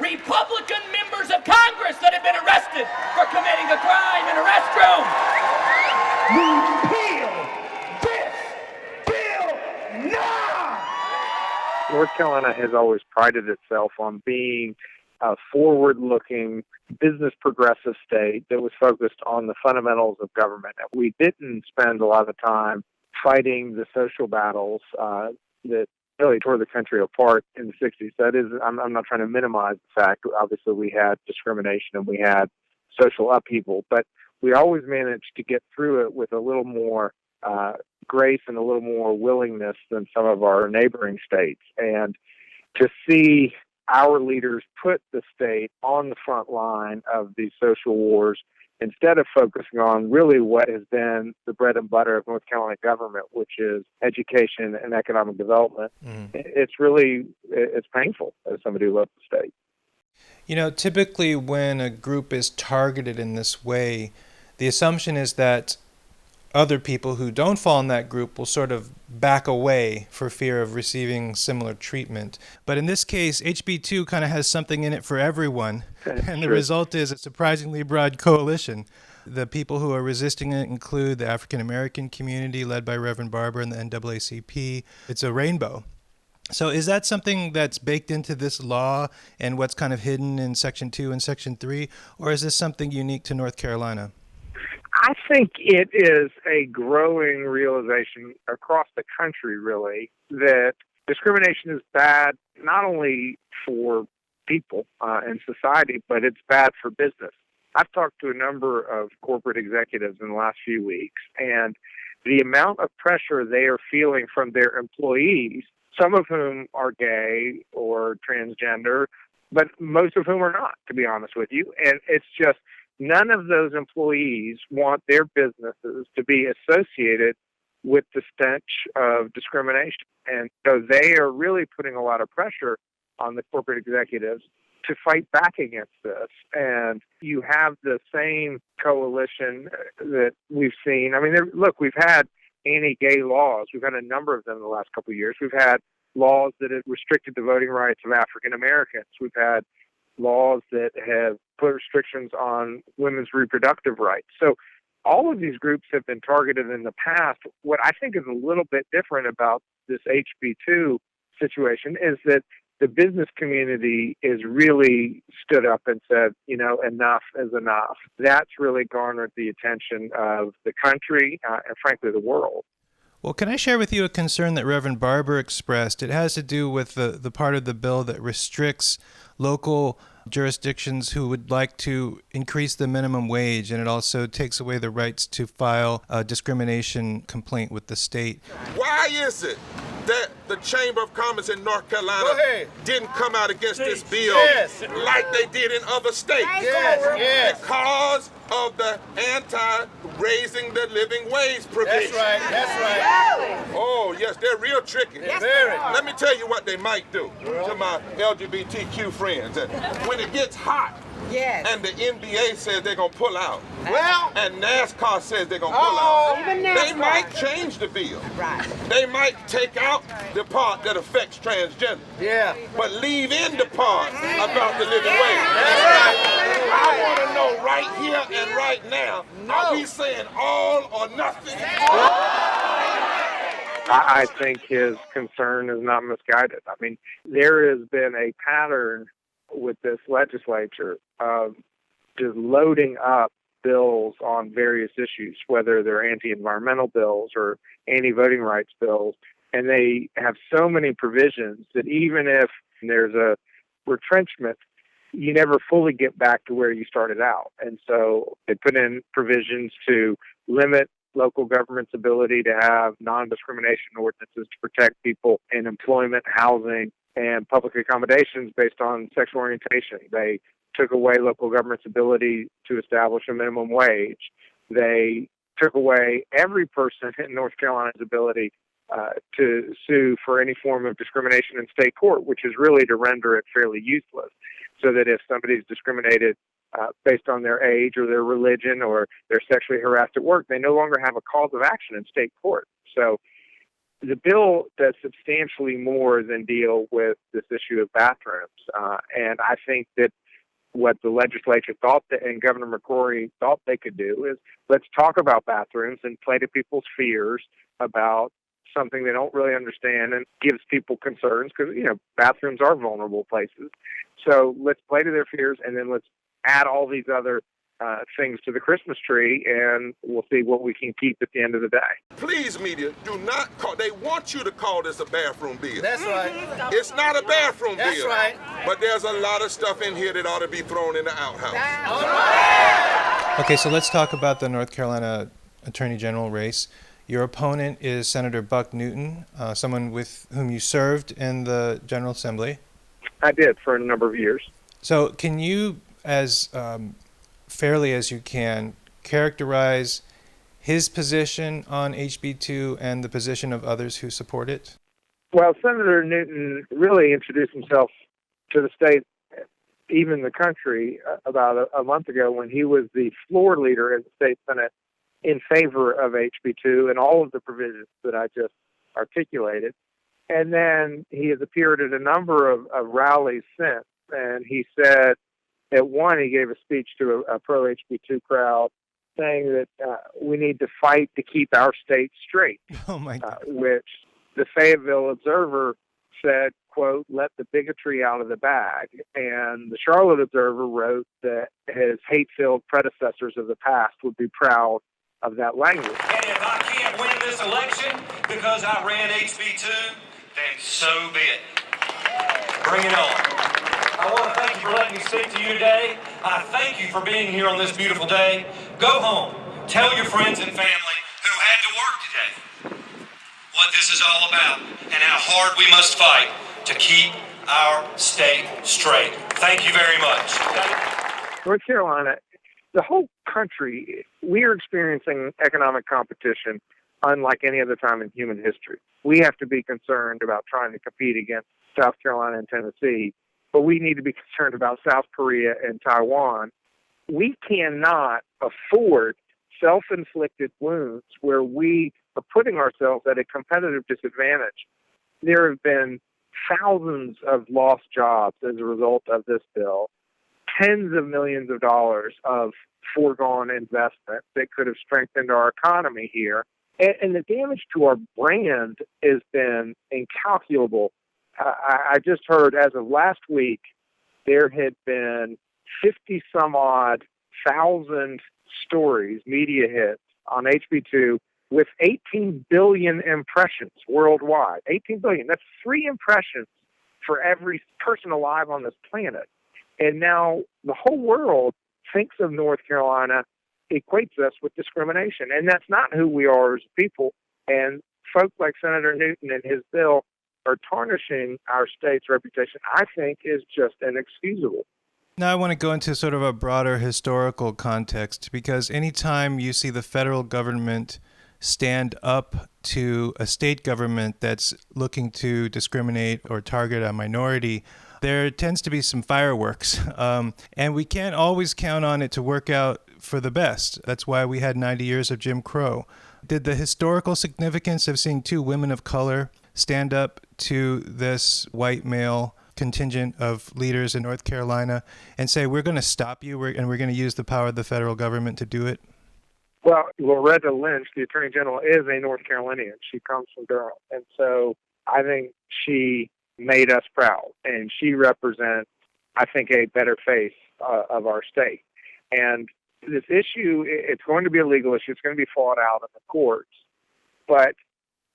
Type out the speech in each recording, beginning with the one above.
Republican members of Congress that have been arrested for committing a crime in a restroom. Repeal this bill now! North Carolina has always prided itself on being a forward-looking, business progressive state that was focused on the fundamentals of government. We didn't spend a lot of time fighting the social battles that really tore the country apart in the 60s. That is, I'm not trying to minimize the fact. Obviously, we had discrimination and we had social upheaval, but we always managed to get through it with a little more grace and a little more willingness than some of our neighboring states. And to see our leaders put the state on the front line of these social wars instead of focusing on really what has been the bread and butter of North Carolina government, which is education and economic development, it's painful as somebody who loves the state. You know, typically when a group is targeted in this way, the assumption is that other people who don't fall in that group will sort of back away for fear of receiving similar treatment. But in this case, HB2 kind of has something in it for everyone, and the result is a surprisingly broad coalition. The people who are resisting it include the African American community led by Reverend Barber and the NAACP. It's a rainbow. So is that something that's baked into this law and what's kind of hidden in Section 2 and Section 3, or is this something unique to North Carolina? I think it is a growing realization across the country, really, that discrimination is bad not only for people and society, but it's bad for business. I've talked to a number of corporate executives in the last few weeks, and the amount of pressure they are feeling from their employees, some of whom are gay or transgender, but most of whom are not, to be honest with you. And it's just none of those employees want their businesses to be associated with the stench of discrimination. And so they are really putting a lot of pressure on the corporate executives to fight back against this. And you have the same coalition that we've seen. I mean, look, we've had anti-gay laws. We've had a number of them in the last couple of years. We've had laws that have restricted the voting rights of African Americans. We've had laws that have put restrictions on women's reproductive rights. So all of these groups have been targeted in the past. What I think is a little bit different about this HB2 situation is that the business community is really stood up and said, you know, enough is enough. That's really garnered the attention of the country and frankly the world. Well, can I share with you a concern that Reverend Barber expressed? It has to do with the part of the bill that restricts local jurisdictions who would like to increase the minimum wage, and it also takes away the rights to file a discrimination complaint with the state. Why is it that the Chamber of Commerce in North Carolina didn't come out against this bill like they did in other states? Because of the anti-raising the living wage provision. That's right. Oh, yes, they're real tricky. Let me tell you what they might do to my LGBTQ friends. When it gets hot, and the NBA says they're going to pull out, and NASCAR says they're going to pull out, they might change the bill. They might take out the part that affects transgender, but leave in the part about the living wage. I want to know right here and right now, are we saying all or nothing? I think his concern is not misguided. I mean, there has been a pattern with this legislature of just loading up bills on various issues, whether they're anti-environmental bills or anti-voting rights bills, and they have so many provisions that even if there's a retrenchment, you never fully get back to where you started out. And so they put in provisions to limit local government's ability to have non-discrimination ordinances to protect people in employment, housing, and public accommodations based on sexual orientation. They took away local government's ability to establish a minimum wage. They took away every person in North Carolina's ability to sue for any form of discrimination in state court, which is really to render it fairly useless, so that if somebody's discriminated based on their age or their religion or they're sexually harassed at work, they no longer have a cause of action in state court. So The bill does substantially more than deal with this issue of bathrooms. And I think that what the legislature thought that, and Governor McCrory thought they could do is let's talk about bathrooms and play to people's fears about something they don't really understand and gives people concerns because, bathrooms are vulnerable places. So let's play to their fears and then let's add all these other things to the Christmas tree, and we'll see what we can keep at the end of the day. Please, media, do not call. They want you to call this a bathroom bill. That's right. It's not a bathroom bill. That's right. But there's a lot of stuff in here that ought to be thrown in the outhouse. All right. Okay, so let's talk about the North Carolina Attorney General race. Your opponent is Senator Buck Newton, someone with whom you served in the General Assembly. I did for a number of years. So can you, as fairly as you can, characterize his position on HB2 and the position of others who support it? Well, Senator Newton really introduced himself to the state, even the country, about a month ago when he was the floor leader in the state Senate in favor of HB2 and all of the provisions that I just articulated. And then he has appeared at a number of rallies since, and he said at one he gave a speech to a pro-HB2 crowd saying that we need to fight to keep our state straight, Oh my God. which the Fayetteville Observer said, quote, let the bigotry out of the bag. And the Charlotte Observer wrote that his hate-filled predecessors of the past would be proud of that language. And if I can't win this election because I ran HB2, then so be it. Bring it on. I want to thank you for letting me speak to you today. I thank you for being here on this beautiful day. Go home. Tell your friends and family who had to work today what this is all about and how hard we must fight to keep our state straight. Thank you very much. North Carolina, the whole country, we are experiencing economic competition unlike any other time in human history. We have to be concerned about trying to compete against South Carolina and Tennessee, but we need to be concerned about South Korea and Taiwan. We cannot afford self-inflicted wounds where we are putting ourselves at a competitive disadvantage. There have been thousands of lost jobs as a result of this bill, tens of millions of dollars of foregone investment that could have strengthened our economy here. And the damage to our brand has been incalculable. I just heard as of last week, there had been 50 some odd thousand stories, media hits on HB2 with 18 billion impressions worldwide. 18 billion. That's 3 impressions for every person alive on this planet. And now the whole world thinks of North Carolina, equates us with discrimination. And that's not who we are as people. And folks like Senator Newton and his bill are tarnishing our state's reputation, I think, is just inexcusable. Now I want to go into sort of a broader historical context, because anytime you see the federal government stand up to a state government that's looking to discriminate or target a minority, there tends to be some fireworks. And we can't always count on it to work out for the best. That's why we had 90 years of Jim Crow. Did the historical significance of seeing 2 women of color stand up to this white male contingent of leaders in North Carolina and say, we're going to stop you and we're going to use the power of the federal government to do it? Well, Loretta Lynch, the Attorney General, is a North Carolinian. She comes from Durham. And so I think she made us proud. And she represents, I think, a better face of our state. And this issue, it's going to be a legal issue. It's going to be fought out in the courts. But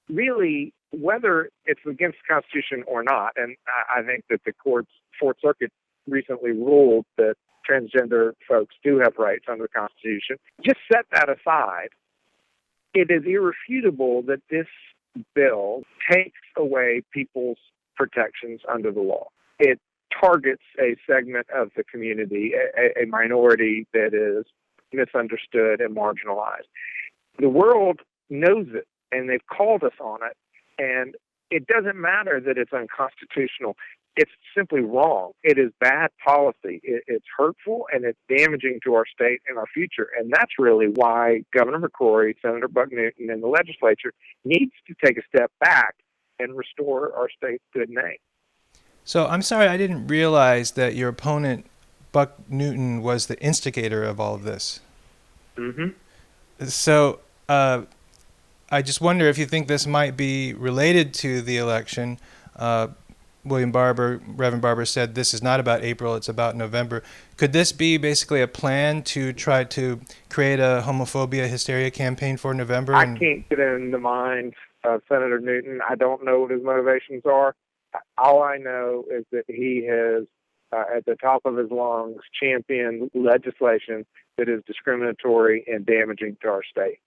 really, whether it's against the Constitution or not, and I think that the court's Fourth Circuit recently ruled that transgender folks do have rights under the Constitution. Just set that aside. It is irrefutable that this bill takes away people's protections under the law. It targets a segment of the community, a minority that is misunderstood and marginalized. The world knows it, and they've called us on it. And it doesn't matter that it's unconstitutional. It's simply wrong. It is bad policy. It's hurtful, and it's damaging to our state and our future. And that's really why Governor McCrory, Senator Buck Newton, and the legislature needs to take a step back and restore our state's good name. So I'm sorry, I didn't realize that your opponent, Buck Newton, was the instigator of all of this. Mm-hmm. So I just wonder if you think this might be related to the election. Reverend Barber said this is not about April, it's about November. Could this be basically a plan to try to create a homophobia hysteria campaign for November? I can't get in the mind of Senator Newton. I don't know what his motivations are. All I know is that he has, at the top of his lungs, championed legislation that is discriminatory and damaging to our state.